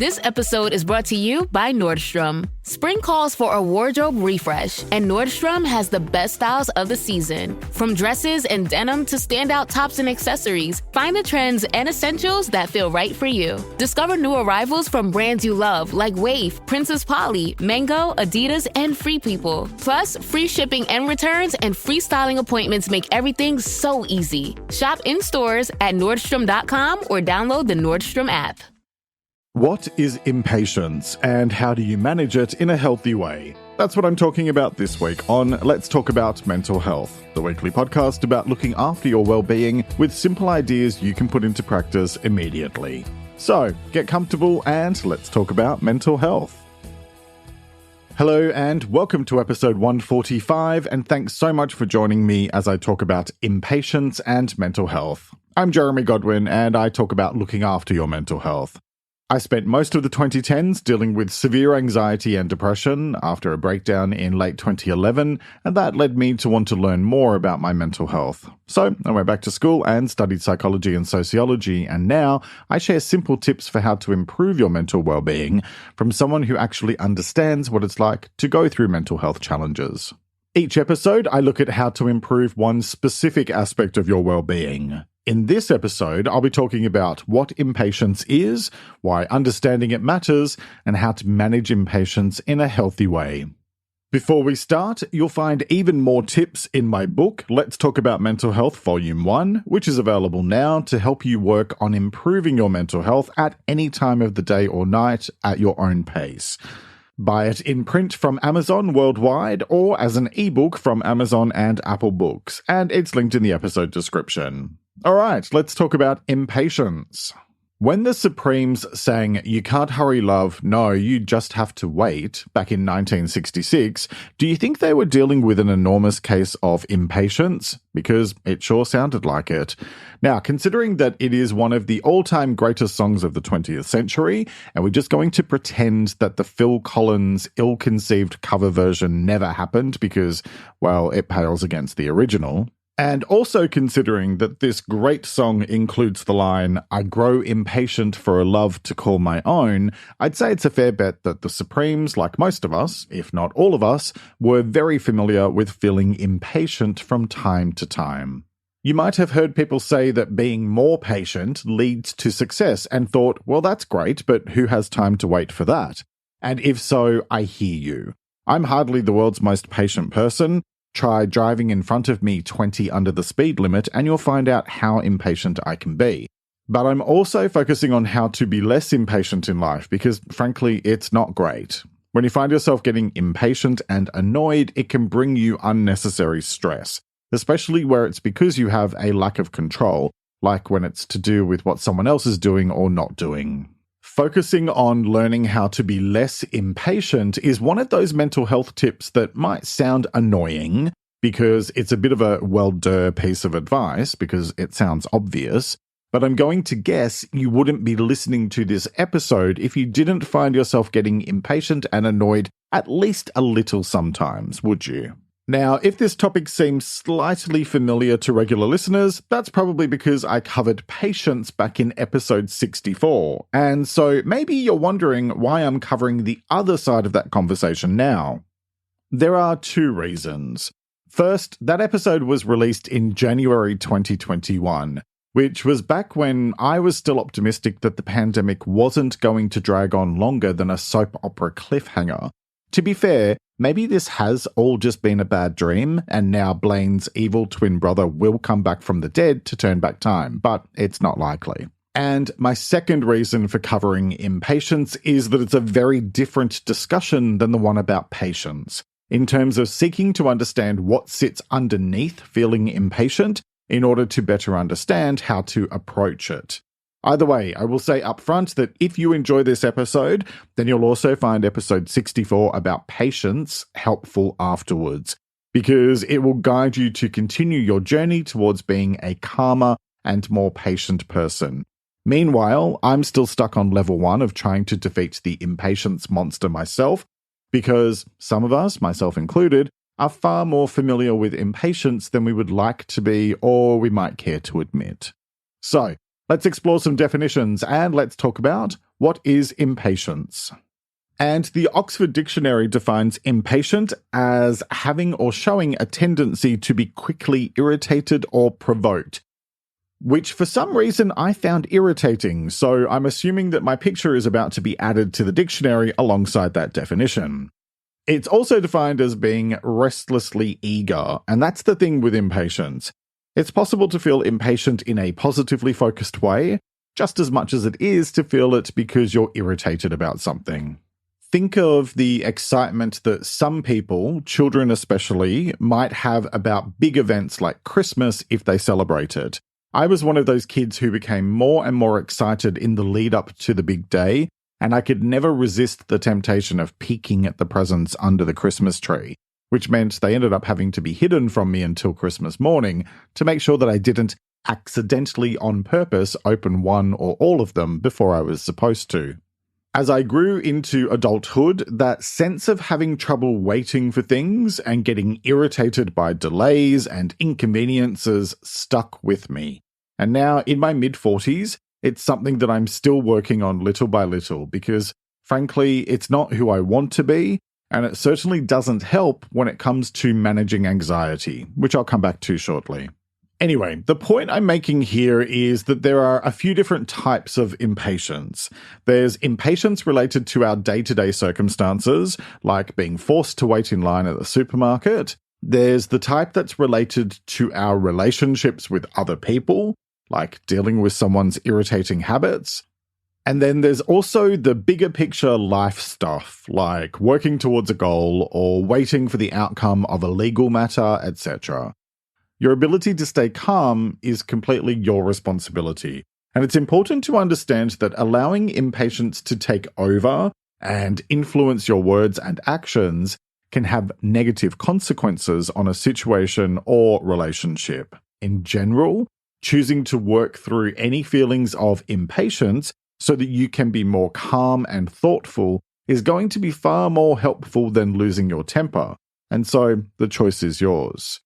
This episode is brought to you by Nordstrom. Spring calls for a wardrobe refresh, and Nordstrom has the best styles of the season. From dresses and denim to standout tops and accessories, find the trends and essentials that feel right for you. Discover new arrivals from brands you love like Wave, Princess Polly, Mango, Adidas, and Free People. Plus, free shipping and returns and free styling appointments make everything so easy. Shop in stores at Nordstrom.com or download the Nordstrom app. What is impatience and how do you manage it in a healthy way? That's what I'm talking about this week on Let's Talk About Mental Health, the weekly podcast about looking after your well-being with simple ideas you can put into practice immediately. So, get comfortable and let's talk about mental health. Hello and welcome to episode 145, and thanks so much for joining me as I talk about impatience and mental health. I'm Jeremy Godwin and I talk about looking after your mental health. I spent most of the 2010s dealing with severe anxiety and depression after a breakdown in late 2011, and that led me to want to learn more about my mental health. So I went back to school and studied psychology and sociology, and now I share simple tips for how to improve your mental well-being from someone who actually understands what it's like to go through mental health challenges. Each episode, I look at how to improve one specific aspect of your well-being. In this episode, I'll be talking about what impatience is, why understanding it matters, and how to manage impatience in a healthy way. Before we start, you'll find even more tips in my book, Let's Talk About Mental Health Volume 1, which is available now to help you work on improving your mental health at any time of the day or night at your own pace. Buy it in print from Amazon worldwide or as an ebook from Amazon and Apple Books, and it's linked in the episode description. All right, let's talk about impatience. When the Supremes sang "You Can't Hurry Love, No, You Just Have to Wait" back in 1966, do you think they were dealing with an enormous case of impatience? Because it sure sounded like it. Now, considering that it is one of the all-time greatest songs of the 20th century, and we're just going to pretend that the Phil Collins ill-conceived cover version never happened because, well, it pales against the original. And also considering that this great song includes the line, "I grow impatient for a love to call my own," I'd say it's a fair bet that the Supremes, like most of us, if not all of us, were very familiar with feeling impatient from time to time. You might have heard people say that being more patient leads to success and thought, well, that's great, but who has time to wait for that? And if so, I hear you. I'm hardly the world's most patient person. Try driving in front of me 20 under the speed limit and you'll find out how impatient I can be. But I'm also focusing on how to be less impatient in life because, frankly, it's not great. When you find yourself getting impatient and annoyed, it can bring you unnecessary stress, especially where it's because you have a lack of control, like when it's to do with what someone else is doing or not doing. Focusing on learning how to be less impatient is one of those mental health tips that might sound annoying because it's a bit of a well-duh piece of advice because it sounds obvious, but I'm going to guess you wouldn't be listening to this episode if you didn't find yourself getting impatient and annoyed at least a little sometimes, would you? Now, if this topic seems slightly familiar to regular listeners, that's probably because I covered patience back in episode 64. And so maybe you're wondering why I'm covering the other side of that conversation now. There are two reasons. First, that episode was released in January 2021, which was back when I was still optimistic that the pandemic wasn't going to drag on longer than a soap opera cliffhanger. To be fair, maybe this has all just been a bad dream, and now Blaine's evil twin brother will come back from the dead to turn back time, but it's not likely. And my second reason for covering impatience is that it's a very different discussion than the one about patience, in terms of seeking to understand what sits underneath feeling impatient in order to better understand how to approach it. Either way, I will say up front that if you enjoy this episode, then you'll also find episode 64 about patience helpful afterwards, because it will guide you to continue your journey towards being a calmer and more patient person. Meanwhile, I'm still stuck on level 1 of trying to defeat the impatience monster myself, because some of us, myself included, are far more familiar with impatience than we would like to be or we might care to admit. So, let's explore some definitions and let's talk about What is impatience? And the Oxford Dictionary defines impatient as having or showing a tendency to be quickly irritated or provoked, which for some reason I found irritating, so I'm assuming that my picture is about to be added to the dictionary alongside that definition. It's also defined as being restlessly eager, and that's the thing with impatience. It's possible to feel impatient in a positively focused way, just as much as it is to feel it because you're irritated about something. Think of the excitement that some people, children especially, might have about big events like Christmas if they celebrate it. I was one of those kids who became more and more excited in the lead up to the big day, and I could never resist the temptation of peeking at the presents under the Christmas tree, which meant they ended up having to be hidden from me until Christmas morning to make sure that I didn't accidentally on purpose open one or all of them before I was supposed to. As I grew into adulthood, that sense of having trouble waiting for things and getting irritated by delays and inconveniences stuck with me. And now, in my mid-40s, it's something that I'm still working on little by little because, frankly, it's not who I want to be, and it certainly doesn't help when it comes to managing anxiety, which I'll come back to shortly. Anyway, the point I'm making here is that there are a few different types of impatience. There's impatience related to our day-to-day circumstances, like being forced to wait in line at the supermarket. There's the type that's related to our relationships with other people, like dealing with someone's irritating habits. And then there's also the bigger picture life stuff, like working towards a goal or waiting for the outcome of a legal matter, etc. Your ability to stay calm is completely your responsibility, and it's important to understand that allowing impatience to take over and influence your words and actions can have negative consequences on a situation or relationship. In general, choosing to work through any feelings of impatience so that you can be more calm and thoughtful is going to be far more helpful than losing your temper, and so the choice is yours.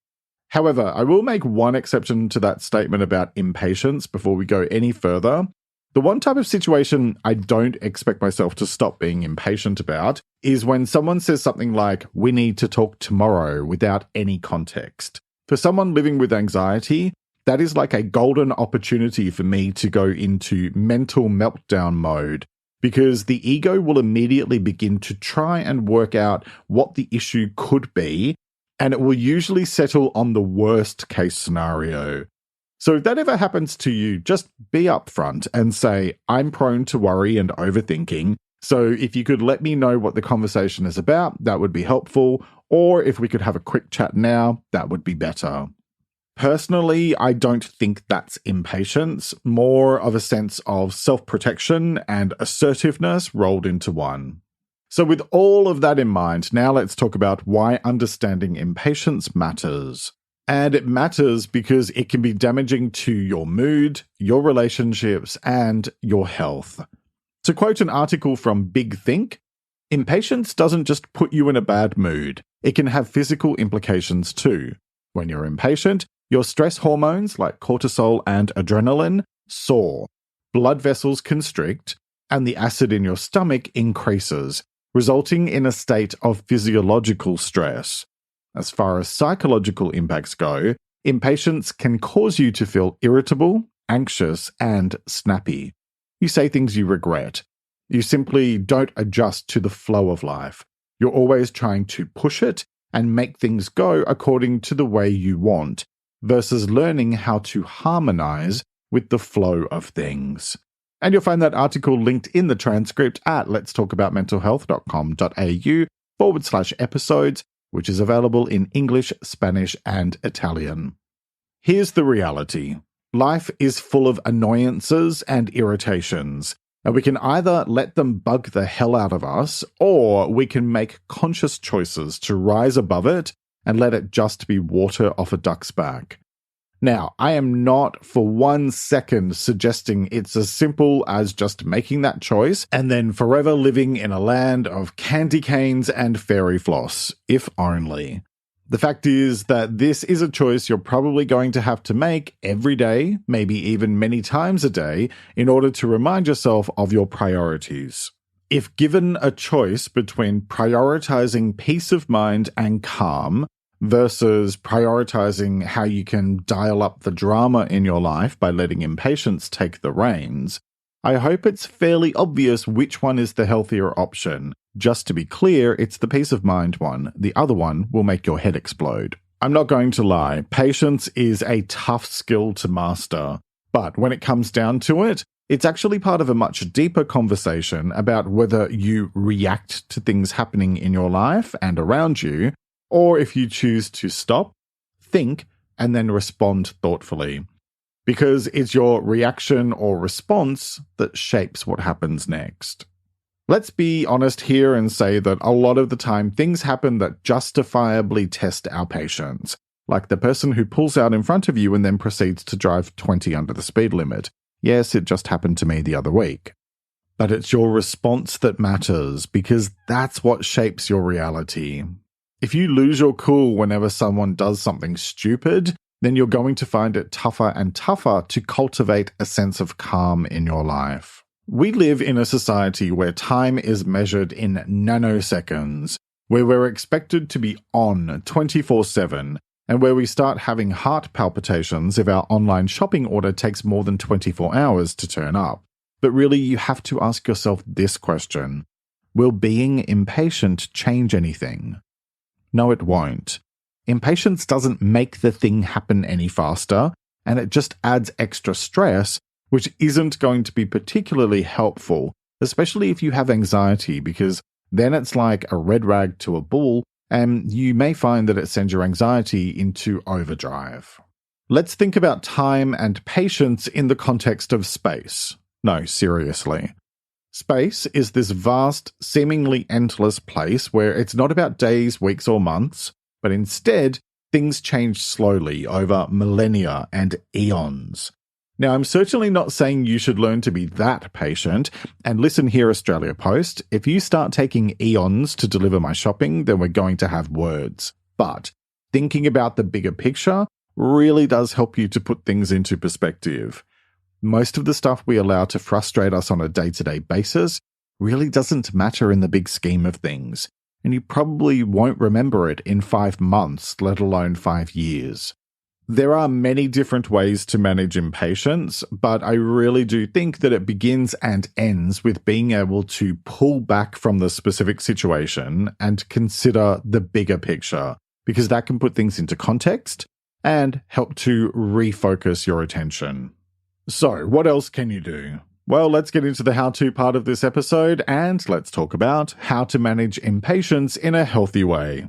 However, I will make one exception to that statement about impatience before we go any further. The one type of situation I don't expect myself to stop being impatient about is when someone says something like, "We need to talk tomorrow," without any context. For someone living with anxiety, that is like a golden opportunity for me to go into mental meltdown mode, because the ego will immediately begin to try and work out what the issue could be, and it will usually settle on the worst case scenario. So if that ever happens to you, just be upfront and say, "I'm prone to worry and overthinking, so if you could let me know what the conversation is about, that would be helpful, or if we could have a quick chat now, that would be better." Personally, I don't think that's impatience, more of a sense of self-protection and assertiveness rolled into one. So with all of that in mind, now let's talk about why understanding impatience matters. And it matters because it can be damaging to your mood, your relationships, and your health. To quote an article from Big Think, impatience doesn't just put you in a bad mood, it can have physical implications too. When you're impatient, your stress hormones like cortisol and adrenaline soar, blood vessels constrict, and the acid in your stomach increases, resulting in a state of physiological stress. As far as psychological impacts go, impatience can cause you to feel irritable, anxious, and snappy. You say things you regret. You simply don't adjust to the flow of life. You're always trying to push it and make things go according to the way you want, versus learning how to harmonize with the flow of things. And you'll find that article linked in the transcript at letstalkaboutmentalhealth.com.au/episodes, which is available in English, Spanish, and Italian. Here's the reality. Life is full of annoyances and irritations, and we can either let them bug the hell out of us, or we can make conscious choices to rise above it and let it just be water off a duck's back. Now, I am not for 1 second suggesting it's as simple as just making that choice and then forever living in a land of candy canes and fairy floss, if only. The fact is that this is a choice you're probably going to have to make every day, maybe even many times a day, in order to remind yourself of your priorities. If given a choice between prioritizing peace of mind and calm versus prioritizing how you can dial up the drama in your life by letting impatience take the reins, I hope it's fairly obvious which one is the healthier option. Just to be clear, it's the peace of mind one. The other one will make your head explode. I'm not going to lie, patience is a tough skill to master. But when it comes down to it, it's actually part of a much deeper conversation about whether you react to things happening in your life and around you, or if you choose to stop, think, and then respond thoughtfully. Because it's your reaction or response that shapes what happens next. Let's be honest here and say that a lot of the time things happen that justifiably test our patience, like the person who pulls out in front of you and then proceeds to drive 20 under the speed limit. Yes, it just happened to me the other week. But it's your response that matters, because that's what shapes your reality. If you lose your cool whenever someone does something stupid, then you're going to find it tougher and tougher to cultivate a sense of calm in your life. We live in a society where time is measured in nanoseconds, where we're expected to be on 24/7, and where we start having heart palpitations if our online shopping order takes more than 24 hours to turn up. But really, you have to ask yourself this question: will being impatient change anything? No, it won't. Impatience doesn't make the thing happen any faster, and it just adds extra stress, which isn't going to be particularly helpful, especially if you have anxiety, because then it's like a red rag to a bull, and you may find that it sends your anxiety into overdrive. Let's think about time and patience in the context of space. No, seriously. Space is this vast, seemingly endless place where it's not about days, weeks, or months, but instead, things change slowly over millennia and eons. Now, I'm certainly not saying you should learn to be that patient, and listen here, Australia Post, if you start taking eons to deliver my shopping, then we're going to have words. But thinking about the bigger picture really does help you to put things into perspective. Most of the stuff we allow to frustrate us on a day-to-day basis really doesn't matter in the big scheme of things, and you probably won't remember it in 5 months, let alone 5 years. There are many different ways to manage impatience, but I really do think that it begins and ends with being able to pull back from the specific situation and consider the bigger picture, because that can put things into context and help to refocus your attention. So, what else can you do? Well, let's get into the how-to part of this episode, and let's talk about how to manage impatience in a healthy way.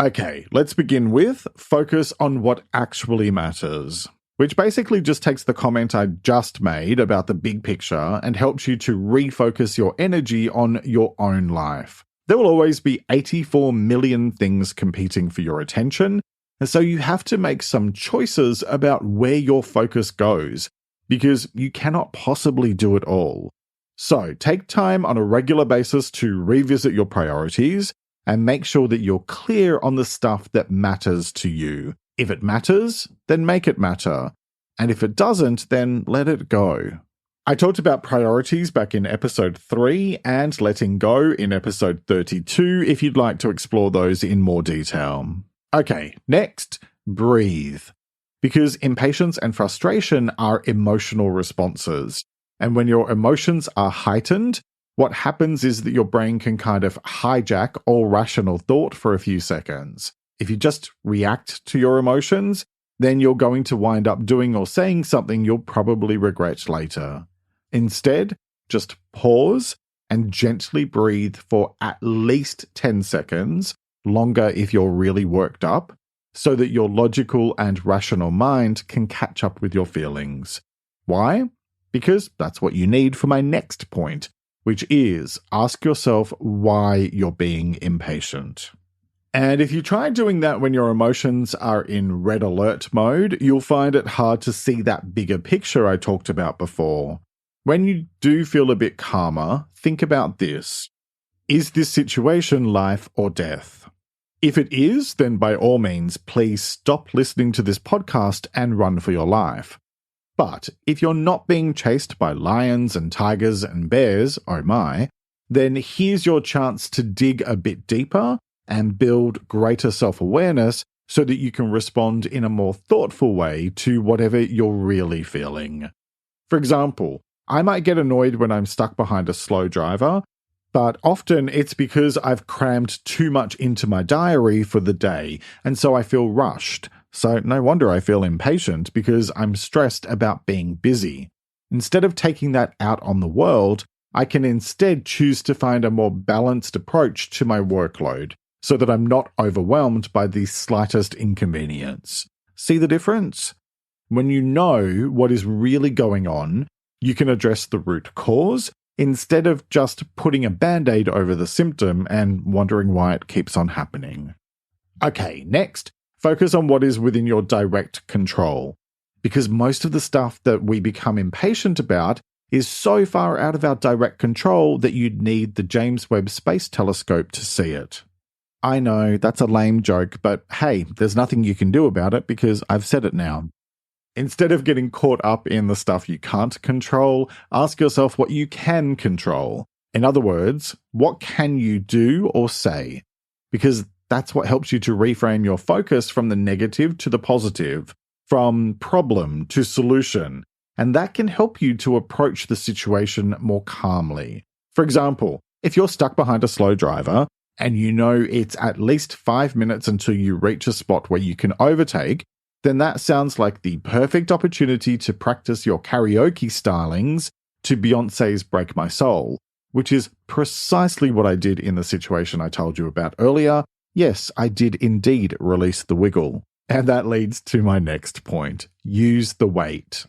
Okay, let's begin with focus on what actually matters, which basically just takes the comment I just made about the big picture and helps you to refocus your energy on your own life. There will always be 84 million things competing for your attention, and so you have to make some choices about where your focus goes, because you cannot possibly do it all. So take time on a regular basis to revisit your priorities and make sure that you're clear on the stuff that matters to you. If it matters, then make it matter. And if it doesn't, then let it go. I talked about priorities back in episode 3 and letting go in episode 32 if you'd like to explore those in more detail. Okay, next, breathe. Because impatience and frustration are emotional responses. And when your emotions are heightened, what happens is that your brain can kind of hijack all rational thought for a few seconds. If you just react to your emotions, then you're going to wind up doing or saying something you'll probably regret later. Instead, just pause and gently breathe for at least 10 seconds, longer if you're really worked up, so that your logical and rational mind can catch up with your feelings. Why? Because that's what you need for my next point, which is ask yourself why you're being impatient. And if you try doing that when your emotions are in red alert mode, you'll find it hard to see that bigger picture I talked about before. When you do feel a bit calmer, think about this. Is this situation life or death? If it is, then by all means, please stop listening to this podcast and run for your life. But if you're not being chased by lions and tigers and bears, oh my, then here's your chance to dig a bit deeper and build greater self-awareness so that you can respond in a more thoughtful way to whatever you're really feeling. For example, I might get annoyed when I'm stuck behind a slow driver, but often it's because I've crammed too much into my diary for the day, and so I feel rushed. So no wonder I feel impatient because I'm stressed about being busy. Instead of taking that out on the world, I can instead choose to find a more balanced approach to my workload so that I'm not overwhelmed by the slightest inconvenience. See the difference? When you know what is really going on, you can address the root cause instead of just putting a band-aid over the symptom and wondering why it keeps on happening. Okay, next, focus on what is within your direct control. Because most of the stuff that we become impatient about is so far out of our direct control that you'd need the James Webb Space Telescope to see it. I know, that's a lame joke, but hey, there's nothing you can do about it because I've said it now. Instead of getting caught up in the stuff you can't control, ask yourself what you can control. In other words, what can you do or say? Because that's what helps you to reframe your focus from the negative to the positive, from problem to solution, and that can help you to approach the situation more calmly. For example, if you're stuck behind a slow driver, and you know it's at least 5 minutes until you reach a spot where you can overtake, then that sounds like the perfect opportunity to practice your karaoke stylings to Beyoncé's Break My Soul, which is precisely what I did in the situation I told you about earlier. Yes, I did indeed release the wiggle. And that leads to my next point. Use the wait.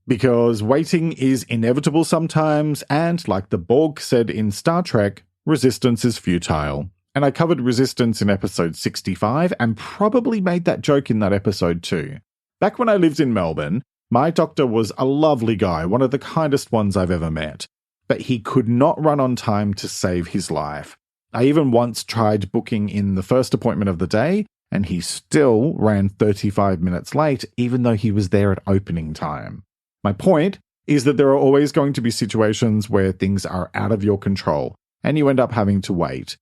Because waiting is inevitable sometimes, and like the Borg said in Star Trek, resistance is futile. And I covered resistance in episode 65 and probably made that joke in that episode too. Back when I lived in Melbourne, my doctor was a lovely guy, one of the kindest ones I've ever met. But he could not run on time to save his life. I even once tried booking in the first appointment of the day, and he still ran 35 minutes late, even though he was there at opening time. My point is that there are always going to be situations where things are out of your control, and you end up having to wait.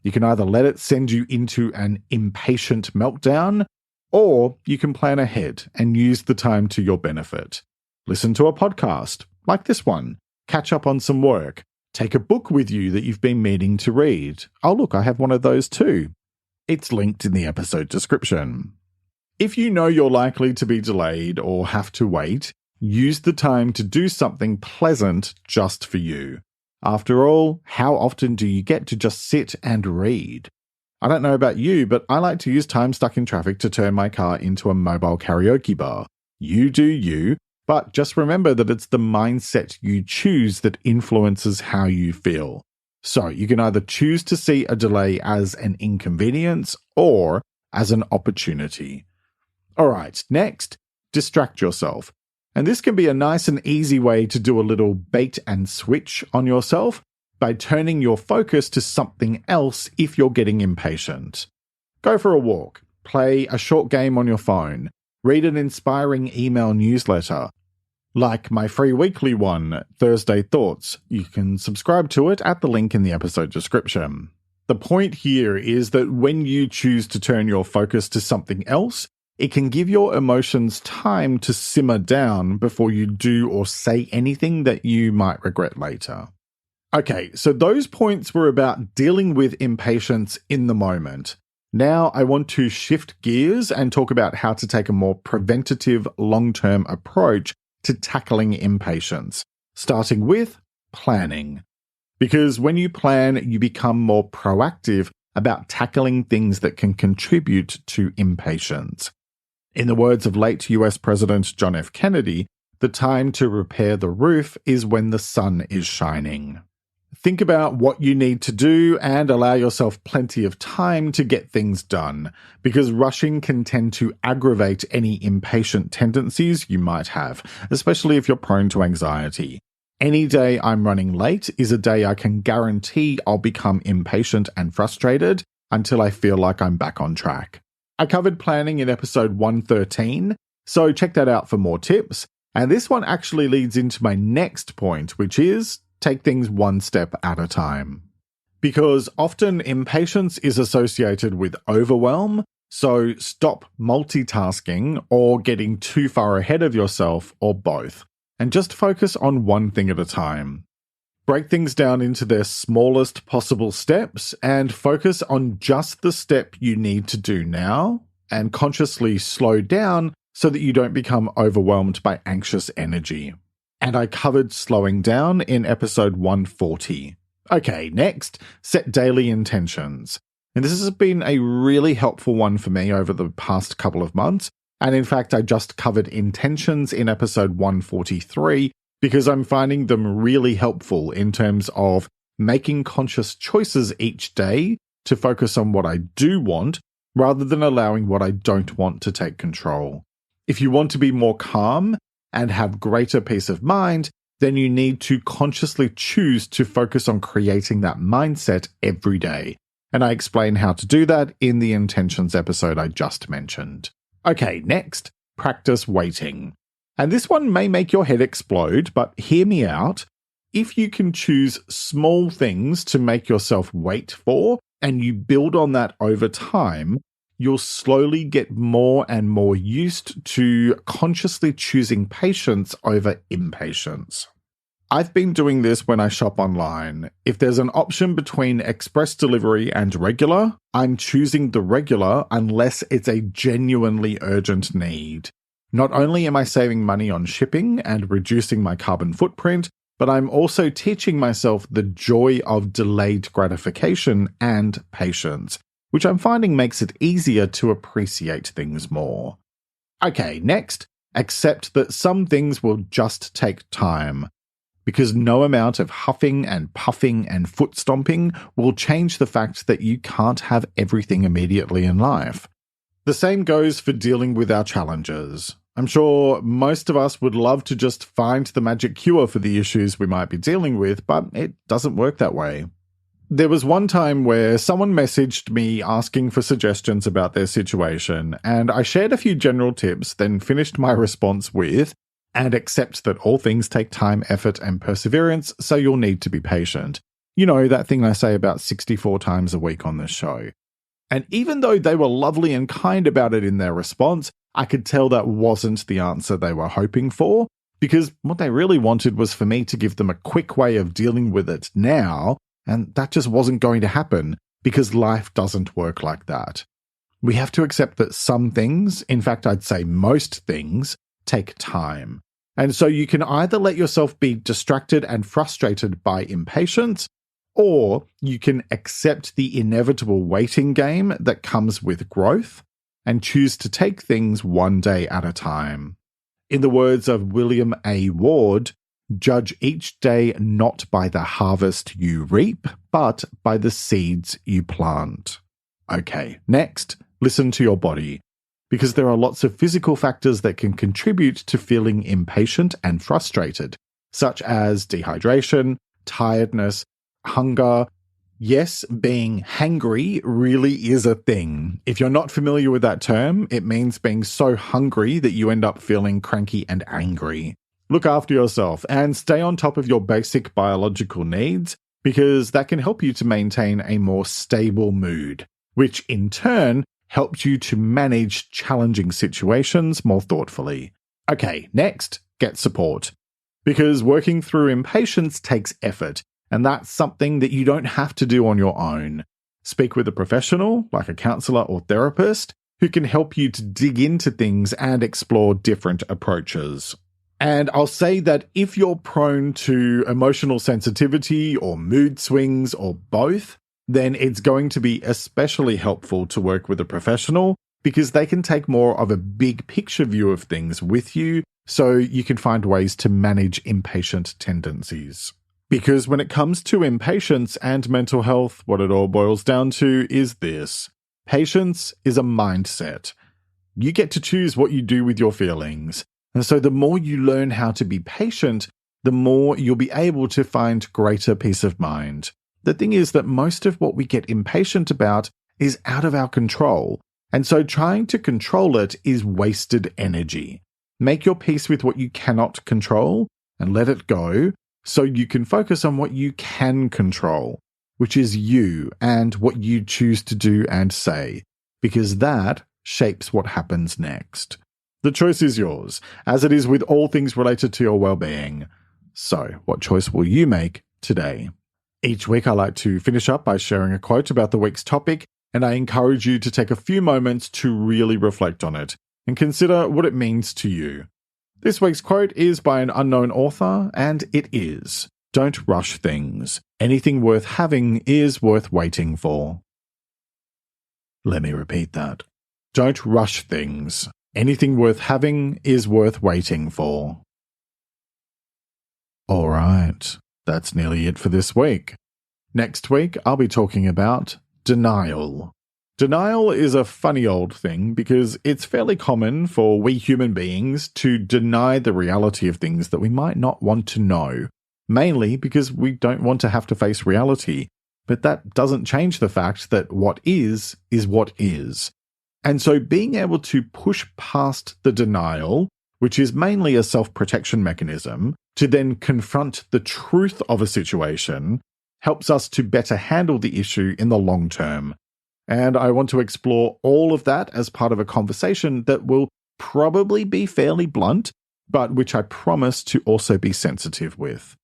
You can either let it send you into an impatient meltdown, or you can plan ahead and use the time to your benefit. Listen to a podcast, like this one, catch up on some work, take a book with you that you've been meaning to read. Oh look, I have one of those too. It's linked in the episode description. If you know you're likely to be delayed or have to wait, use the time to do something pleasant just for you. After all, how often do you get to just sit and read? I don't know about you, but I like to use time stuck in traffic to turn my car into a mobile karaoke bar. You do you, but just remember that it's the mindset you choose that influences how you feel. So you can either choose to see a delay as an inconvenience or as an opportunity. All right, next, distract yourself. And this can be a nice and easy way to do a little bait and switch on yourself by turning your focus to something else if you're getting impatient. Go for a walk, play a short game on your phone, read an inspiring email newsletter, like my free weekly one, Thursday Thoughts. You can subscribe to it at the link in the episode description. The point here is that when you choose to turn your focus to something else, it can give your emotions time to simmer down before you do or say anything that you might regret later. Okay, so those points were about dealing with impatience in the moment. Now I want to shift gears and talk about how to take a more preventative, long-term approach to tackling impatience, starting with planning. Because when you plan, you become more proactive about tackling things that can contribute to impatience. In the words of late US President John F. Kennedy, the time to repair the roof is when the sun is shining. Think about what you need to do and allow yourself plenty of time to get things done, because rushing can tend to aggravate any impatient tendencies you might have, especially if you're prone to anxiety. Any day I'm running late is a day I can guarantee I'll become impatient and frustrated, until I feel like I'm back on track. I covered planning in episode 113, so check that out for more tips. And this one actually leads into my next point, which is take things one step at a time. Because often impatience is associated with overwhelm, so stop multitasking or getting too far ahead of yourself, or both, and just focus on one thing at a time. Break things down into their smallest possible steps and focus on just the step you need to do now, and consciously slow down so that you don't become overwhelmed by anxious energy. And I covered slowing down in episode 140. Okay, next, set daily intentions. And this has been a really helpful one for me over the past couple of months. And in fact, I just covered intentions in episode 143 because I'm finding them really helpful in terms of making conscious choices each day to focus on what I do want rather than allowing what I don't want to take control. If you want to be more calm and have greater peace of mind, then you need to consciously choose to focus on creating that mindset every day. And I explain how to do that in the intentions episode I just mentioned. Okay, next, practice waiting. And this one may make your head explode, but hear me out. If you can choose small things to make yourself wait for, and you build on that over time, you'll slowly get more and more used to consciously choosing patience over impatience. I've been doing this when I shop online. If there's an option between express delivery and regular, I'm choosing the regular unless it's a genuinely urgent need. Not only am I saving money on shipping and reducing my carbon footprint, but I'm also teaching myself the joy of delayed gratification and patience, which I'm finding makes it easier to appreciate things more. Okay, next, accept that some things will just take time, because no amount of huffing and puffing and foot stomping will change the fact that you can't have everything immediately in life. The same goes for dealing with our challenges. I'm sure most of us would love to just find the magic cure for the issues we might be dealing with, but it doesn't work that way. There was one time where someone messaged me asking for suggestions about their situation, and I shared a few general tips, then finished my response with, and accept that all things take time, effort, and perseverance, so you'll need to be patient. You know, that thing I say about 64 times a week on this show. And even though they were lovely and kind about it in their response, I could tell that wasn't the answer they were hoping for, because what they really wanted was for me to give them a quick way of dealing with it now, and that just wasn't going to happen, because life doesn't work like that. We have to accept that some things, in fact I'd say most things, take time. And so you can either let yourself be distracted and frustrated by impatience, or you can accept the inevitable waiting game that comes with growth and choose to take things one day at a time. In the words of William A. Ward, judge each day not by the harvest you reap, but by the seeds you plant. Okay, next, listen to your body, because there are lots of physical factors that can contribute to feeling impatient and frustrated, such as dehydration, tiredness, hunger. Yes, being hangry really is a thing. If you're not familiar with that term, it means being so hungry that you end up feeling cranky and angry. Look after yourself and stay on top of your basic biological needs, because that can help you to maintain a more stable mood, which in turn helps you to manage challenging situations more thoughtfully. Okay, next, get support. Because working through impatience takes effort, and that's something that you don't have to do on your own. Speak with a professional, like a counselor or therapist, who can help you to dig into things and explore different approaches. And I'll say that if you're prone to emotional sensitivity or mood swings or both, then it's going to be especially helpful to work with a professional, because they can take more of a big picture view of things with you, so you can find ways to manage impatient tendencies. Because when it comes to impatience and mental health, what it all boils down to is this: patience is a mindset. You get to choose what you do with your feelings. And so the more you learn how to be patient, the more you'll be able to find greater peace of mind. The thing is that most of what we get impatient about is out of our control. And so trying to control it is wasted energy. Make your peace with what you cannot control and let it go so you can focus on what you can control, which is you and what you choose to do and say, because that shapes what happens next. The choice is yours, as it is with all things related to your well-being. So, what choice will you make today? Each week I like to finish up by sharing a quote about the week's topic, and I encourage you to take a few moments to really reflect on it and consider what it means to you. This week's quote is by an unknown author, and it is, "Don't rush things. Anything worth having is worth waiting for." Let me repeat that. Don't rush things. Anything worth having is worth waiting for. All right, that's nearly it for this week. Next week, I'll be talking about denial. Denial is a funny old thing because it's fairly common for we human beings to deny the reality of things that we might not want to know, mainly because we don't want to have to face reality. But that doesn't change the fact that what is what is. And so being able to push past the denial, which is mainly a self-protection mechanism, to then confront the truth of a situation, helps us to better handle the issue in the long term. And I want to explore all of that as part of a conversation that will probably be fairly blunt, but which I promise to also be sensitive with.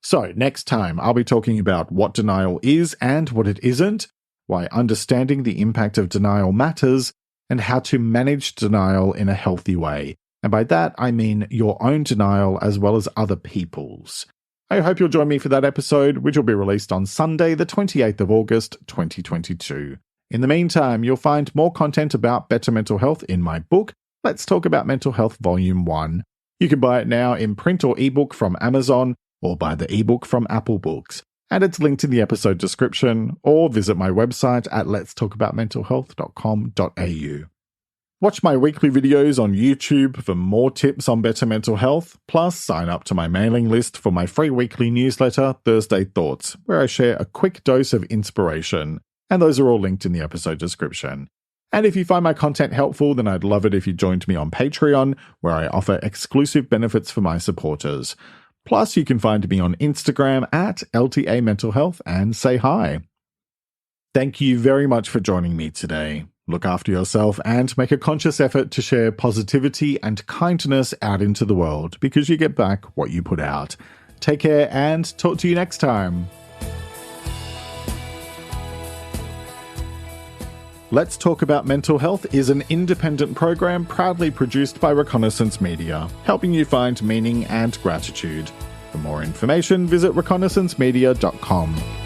So next time, I'll be talking about what denial is and what it isn't, why understanding the impact of denial matters, and how to manage denial in a healthy way. And by that, I mean your own denial as well as other people's. I hope you'll join me for that episode, which will be released on Sunday, the 28th of August, 2022. In the meantime, you'll find more content about better mental health in my book, Let's Talk About Mental Health Volume 1. You can buy it now in print or ebook from Amazon, or buy the ebook from Apple Books. And it's linked in the episode description, or visit my website at letstalkaboutmentalhealth.com.au. Watch my weekly videos on YouTube for more tips on better mental health, plus sign up to my mailing list for my free weekly newsletter, Thursday Thoughts, where I share a quick dose of inspiration. And those are all linked in the episode description. And if you find my content helpful, then I'd love it if you joined me on Patreon, where I offer exclusive benefits for my supporters. Plus, you can find me on Instagram at LTA Mental Health and say hi. Thank you very much for joining me today. Look after yourself and make a conscious effort to share positivity and kindness out into the world because you get back what you put out. Take care and talk to you next time. Let's Talk About Mental Health is an independent program proudly produced by Reconnaissance Media, helping you find meaning and gratitude. For more information, visit reconnaissancemedia.com.